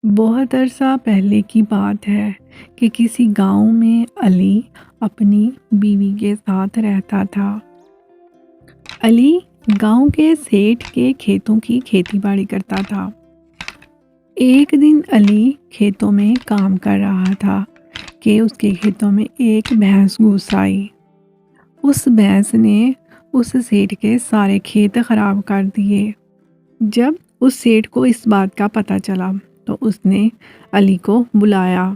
بہت عرصہ پہلے کی بات ہے کہ کسی گاؤں میں علی اپنی بیوی کے ساتھ رہتا تھا۔ علی گاؤں کے سیٹھ کے کھیتوں کی کھیتی باڑی کرتا تھا۔ ایک دن علی کھیتوں میں کام کر رہا تھا کہ اس کے کھیتوں میں ایک بھینس گھس آئی۔ اس بھینس نے اس سیٹھ کے سارے کھیت خراب کر دیے۔ جب اس سیٹھ کو اس بات کا پتہ چلا تو اس نے علی کو بلایا۔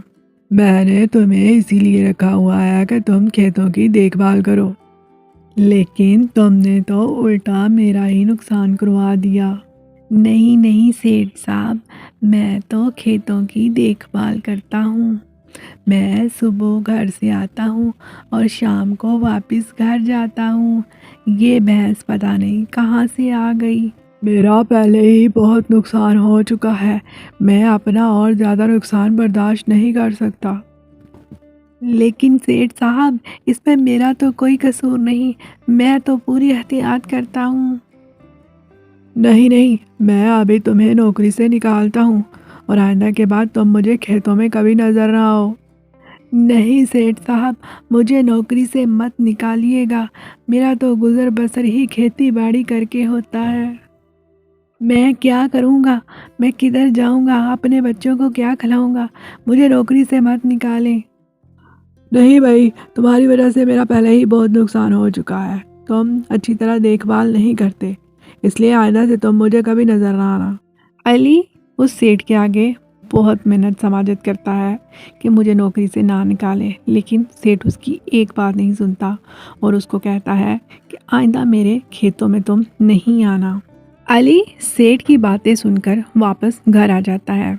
میں نے تمہیں اسی لیے رکھا ہوا ہے کہ تم کھیتوں کی دیکھ بھال کرو، لیکن تم نے تو الٹا میرا ہی نقصان کروا دیا۔ نہیں سیٹھ صاحب، میں تو کھیتوں کی دیکھ بھال کرتا ہوں۔ میں صبح گھر سے آتا ہوں اور شام کو واپس گھر جاتا ہوں۔ یہ بھینس پتہ نہیں کہاں سے آ گئی۔ میرا پہلے ہی بہت نقصان ہو چکا ہے، میں اپنا اور زیادہ نقصان برداشت نہیں کر سکتا۔ لیکن سیٹھ صاحب، اس میں میرا تو کوئی قصور نہیں، میں تو پوری احتیاط کرتا ہوں۔ نہیں، میں ابھی تمہیں نوکری سے نکالتا ہوں اور آئندہ کے بعد تم مجھے کھیتوں میں کبھی نظر نہ آؤ۔ نہیں سیٹھ صاحب، مجھے نوکری سے مت نکالیے گا، میرا تو گزر بسر ہی کھیتی باڑی کر کے ہوتا ہے۔ میں کیا کروں گا؟ میں کدھر جاؤں گا؟ اپنے بچوں کو کیا کھلاؤں گا؟ مجھے نوکری سے مت نکالیں۔ نہیں بھائی، تمہاری وجہ سے میرا پہلے ہی بہت نقصان ہو چکا ہے۔ تم اچھی طرح دیکھ بھال نہیں کرتے، اس لیے آئندہ سے تم مجھے کبھی نظر نہ آنا۔ علی اس سیٹھ کے آگے بہت محنت سماجت کرتا ہے کہ مجھے نوکری سے نہ نکالے، لیکن سیٹھ اس کی ایک بات نہیں سنتا اور اس کو کہتا ہے کہ آئندہ میرے کھیتوں میں تم نہیں آنا۔ علی سیٹھ کی باتیں سن کر واپس گھر آ جاتا ہے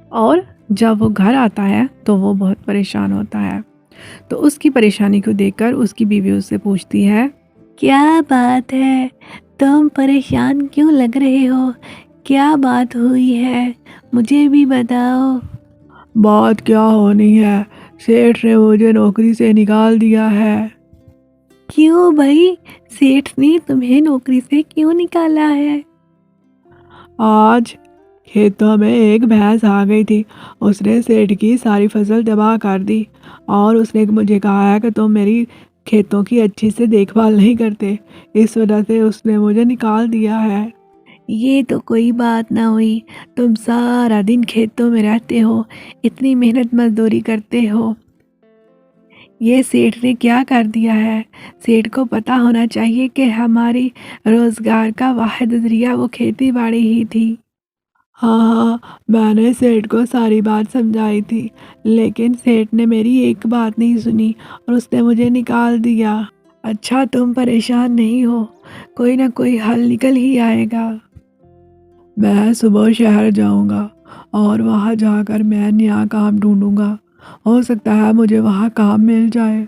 اور جب وہ گھر آتا ہے تو وہ بہت پریشان ہوتا ہے۔ تو اس کی پریشانی کو دیکھ کر اس کی بیوی اس سے پوچھتی ہے، کیا بات ہے؟ تم پریشان کیوں لگ رہے ہو؟ کیا بات ہوئی ہے؟ مجھے بھی بتاؤ۔ بات کیا ہونی ہے، سیٹھ نے مجھے نوکری سے نکال دیا ہے۔ کیوں بھائی؟ سیٹھ نے تمہیں نوکری سے کیوں نکالا ہے؟ آج کھیتوں میں ایک بھینس آ گئی تھی، اس نے سیٹھ کی ساری فصل تباہ کر دی اور اس نے مجھے کہا ہے کہ تم میری کھیتوں کی اچھی سے دیکھ بھال نہیں کرتے، اس وجہ سے اس نے مجھے نکال دیا ہے۔ یہ تو کوئی بات نہ ہوئی، تم سارا دن کھیتوں میں رہتے ہو، اتنی محنت مزدوری کرتے ہو، یہ سیٹھ نے کیا کر دیا ہے؟ سیٹھ کو پتہ ہونا چاہیے کہ ہماری روزگار کا واحد ذریعہ وہ کھیتی باڑی ہی تھی۔ ہاں، میں نے سیٹھ کو ساری بات سمجھائی تھی، لیکن سیٹھ نے میری ایک بات نہیں سنی اور اس نے مجھے نکال دیا۔ اچھا، تم پریشان نہیں ہو، کوئی نہ کوئی حل نکل ہی آئے گا۔ میں صبح شہر جاؤں گا اور وہاں جا کر میں نیا کام ڈھونڈوں گا، ہو سکتا ہے مجھے وہاں کام مل جائے۔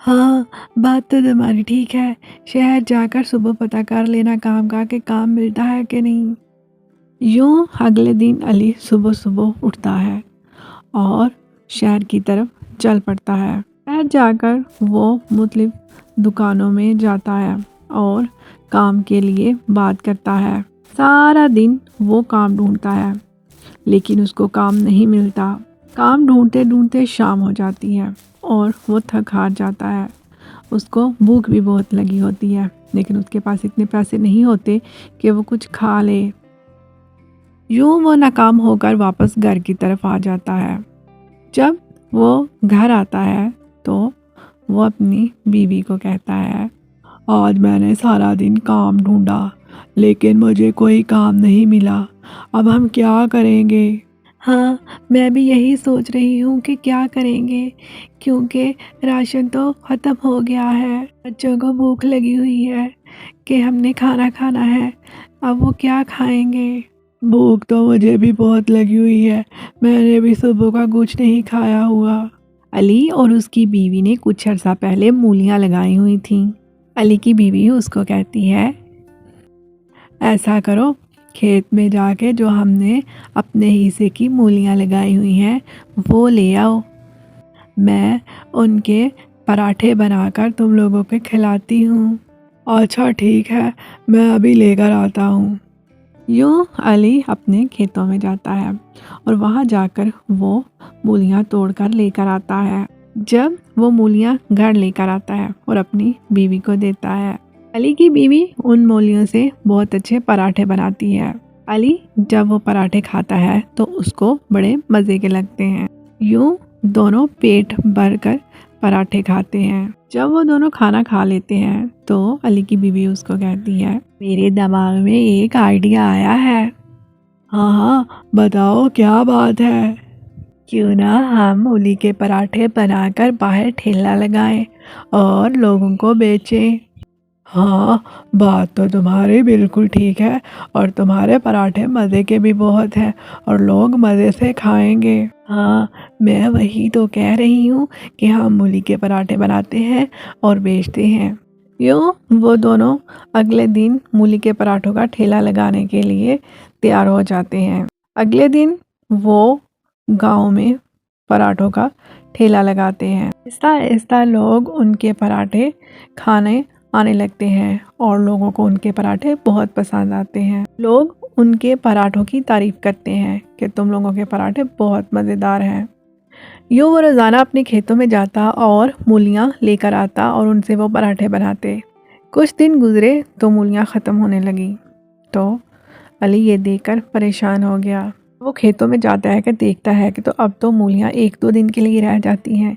ہاں، بات تو تمہاری ٹھیک ہے، شہر جا کر صبح پتہ کر لینا کام کا کہ کام ملتا ہے کہ نہیں۔ یوں اگلے دن علی صبح اٹھتا ہے اور شہر کی طرف چل پڑتا ہے۔ شہر جا کر وہ مختلف دکانوں میں جاتا ہے اور کام کے لیے بات کرتا ہے۔ سارا دن وہ کام ڈھونڈتا ہے لیکن اس کو کام نہیں ملتا۔ کام ڈھونڈتے ڈھونڈتے شام ہو جاتی ہے اور وہ تھک ہار جاتا ہے۔ اس کو بھوک بھی بہت لگی ہوتی ہے لیکن اس کے پاس اتنے پیسے نہیں ہوتے کہ وہ کچھ کھا لے۔ یوں وہ ناکام ہو کر واپس گھر کی طرف آ جاتا ہے۔ جب وہ گھر آتا ہے تو وہ اپنی بیوی کو کہتا ہے، آج میں نے سارا دن کام ڈھونڈا لیکن مجھے کوئی کام نہیں ملا، اب ہم کیا کریں گے؟ ہاں، میں بھی یہی سوچ رہی ہوں کہ کیا کریں گے، کیونکہ راشن تو ختم ہو گیا ہے، بچوں کو بھوک لگی ہوئی ہے کہ ہم نے کھانا کھانا ہے، اب وہ کیا کھائیں گے؟ بھوک تو مجھے بھی بہت لگی ہوئی ہے، میں نے بھی صبح کا کچھ نہیں کھایا ہوا۔ علی اور اس کی بیوی نے کچھ عرصہ پہلے مولیاں لگائی ہوئی تھیں۔ علی کی بیوی اس کو کہتی ہے، ایسا کرو، کھیت میں جا کے جو ہم نے اپنے حصے کی مولیاں لگائی ہوئی ہیں وہ لے آؤ، میں ان کے پراٹھے بنا کر تم لوگوں کو کھلاتی ہوں۔ اچھا ٹھیک ہے، میں ابھی لے کر آتا ہوں۔ یوں علی اپنے کھیتوں میں جاتا ہے اور وہاں جا کر وہ مولیاں توڑ کر لے کر آتا ہے۔ جب وہ مولیاں گھر لے کر آتا ہے اور اپنی بیوی کو دیتا ہے، علی کی بیوی ان مولیوں سے بہت اچھے پراٹھے بناتی ہے۔ علی جب وہ پراٹھے کھاتا ہے تو اس کو بڑے مزے کے لگتے ہیں۔ یوں دونوں پیٹ بھر کر پراٹھے کھاتے ہیں۔ جب وہ دونوں کھانا کھا لیتے ہیں تو علی کی بیوی اس کو کہتی ہے، میرے دماغ میں ایک آئیڈیا آیا ہے۔ ہاں ہاں بتاؤ کیا بات ہے؟ کیوں نہ ہم مولی کے پراٹھے بنا کر باہر ٹھیلا لگائیں اور لوگوں کو بیچیں۔ ہاں بات تو تمہاری بالکل ٹھیک ہے، اور تمہارے پراٹھے مزے کے بھی بہت ہیں اور لوگ مزے سے کھائیں گے۔ ہاں میں وہی تو کہہ رہی ہوں کہ ہم مولی کے پراٹھے بناتے ہیں اور بیچتے ہیں۔ یوں وہ دونوں اگلے دن مولی کے پراٹھوں کا ٹھیلا لگانے کے لیے تیار ہو جاتے ہیں۔ اگلے دن وہ گاؤں میں پراٹھوں کا ٹھیلا لگاتے ہیں۔ آہستہ آہستہ لوگ ان کے پراٹھے کھانے آنے لگتے ہیں اور لوگوں کو ان کے پراٹھے بہت پسند آتے ہیں۔ لوگ ان کے پراٹھوں کی تعریف کرتے ہیں کہ تم لوگوں کے پراٹھے بہت مزیدار ہیں۔ یوں وہ روزانہ اپنے کھیتوں میں جاتا اور مولیاں لے کر آتا اور ان سے وہ پراٹھے بناتے۔ کچھ دن گزرے تو مولیاں ختم ہونے لگیں تو علی یہ دیکھ کر پریشان ہو گیا۔ وہ کھیتوں میں جاتا ہے کہ دیکھتا ہے کہ تو اب تو مولیاں 1-2 دن کے لیے رہ جاتی ہیں۔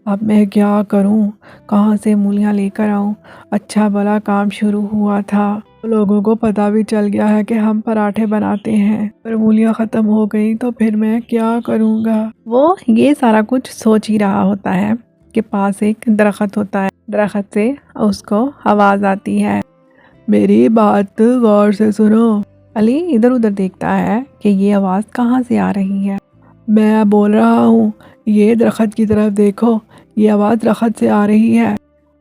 اب میں کیا کروں؟ کہاں سے مولیاں لے کر آؤں؟ اچھا بھلا کام شروع ہوا تھا، لوگوں کو پتہ بھی چل گیا ہے کہ ہم پراٹھے بناتے ہیں، پر مولیاں ختم ہو گئی تو پھر میں کیا کروں گا؟ وہ یہ سارا کچھ سوچ ہی رہا ہوتا ہے کہ پاس ایک درخت ہوتا ہے۔ درخت سے اس کو آواز آتی ہے، میری بات غور سے سنو۔ علی ادھر ادھر دیکھتا ہے کہ یہ آواز کہاں سے آ رہی ہے۔ میں بول رہا ہوں، یہ درخت کی طرف دیکھو، یہ آواز درخت سے آ رہی ہے۔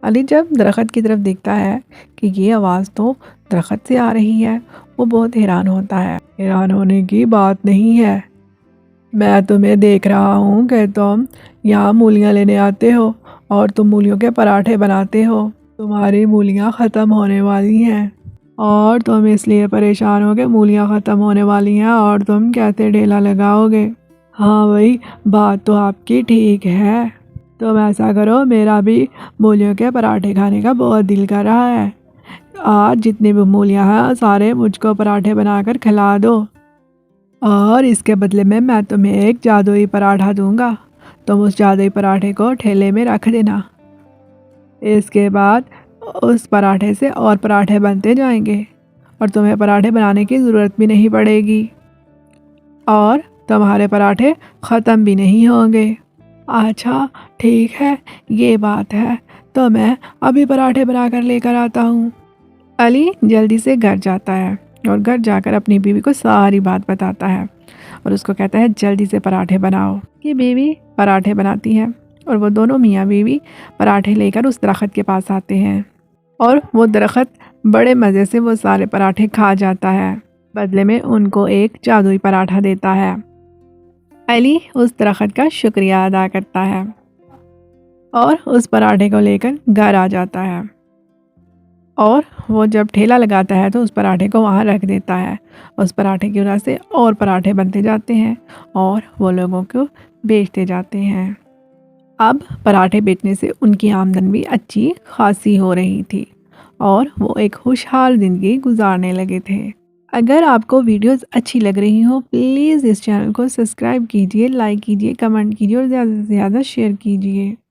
علی جب درخت کی طرف دیکھتا ہے کہ یہ آواز تو درخت سے آ رہی ہے، وہ بہت حیران ہوتا ہے۔ حیران ہونے کی بات نہیں ہے، میں تمہیں دیکھ رہا ہوں کہ تم یہاں مولیاں لینے آتے ہو اور تم مولیوں کے پراٹھے بناتے ہو۔ تمہاری مولیاں ختم ہونے والی ہیں اور تم اس لیے پریشان ہو کہ مولیاں ختم ہونے والی ہیں اور تم کیسے ڈھیلا لگاؤ گے؟ ہاں بھائی بات تو آپ کی ٹھیک ہے، تم ایسا کرو، میرا بھی مولیوں کے پراٹھے کھانے کا بہت دل کر رہا ہے۔ آج جتنی بھی مولیاں ہیں سارے مجھ کو پراٹھے بنا کر کھلا دو، اور اس کے بدلے میں تمہیں ایک جادوئی پراٹھا دوں گا۔ تم اس جادوئی پراٹھے کو ٹھیلے میں رکھ دینا، اس کے بعد اس پراٹھے سے اور پراٹھے بنتے جائیں گے اور تمہیں پراٹھے بنانے کی ضرورت بھی نہیں پڑے گی اور تمہارے پراٹھے ختم بھی نہیں ہوں گے۔ اچھا ٹھیک ہے، یہ بات ہے، تو میں ابھی پراٹھے بنا کر لے کر آتا ہوں۔ علی جلدی سے گھر جاتا ہے اور گھر جا کر اپنی بیوی کو ساری بات بتاتا ہے اور اس کو کہتا ہے جلدی سے پراٹھے بناؤ۔ یہ بیوی پراٹھے بناتی ہے اور وہ دونوں میاں بیوی پراٹھے لے کر اس درخت کے پاس آتے ہیں اور وہ درخت بڑے مزے سے وہ سارے پراٹھے کھا جاتا ہے، بدلے میں ان کو ایک جادوئی پراٹھا دیتا ہے۔ علی اس درخت کا شکریہ ادا کرتا ہے اور اس پراٹھے کو لے کر گھر آ جاتا ہے، اور وہ جب ٹھیلا لگاتا ہے تو اس پراٹھے کو وہاں رکھ دیتا ہے۔ اس پراٹھے کی وجہ سے اور پراٹھے بنتے جاتے ہیں اور وہ لوگوں کو بیچتے جاتے ہیں۔ اب پراٹھے بیچنے سے ان کی آمدن بھی اچھی خاصی ہو رہی تھی اور وہ ایک خوشحال زندگی گزارنے لگے تھے۔ اگر آپ کو ویڈیوز اچھی لگ رہی ہوں پلیز اس چینل کو سبسکرائب کیجئے، لائک کیجئے، کمنٹ کیجئے اور زیادہ سے زیادہ شیئر کیجئے۔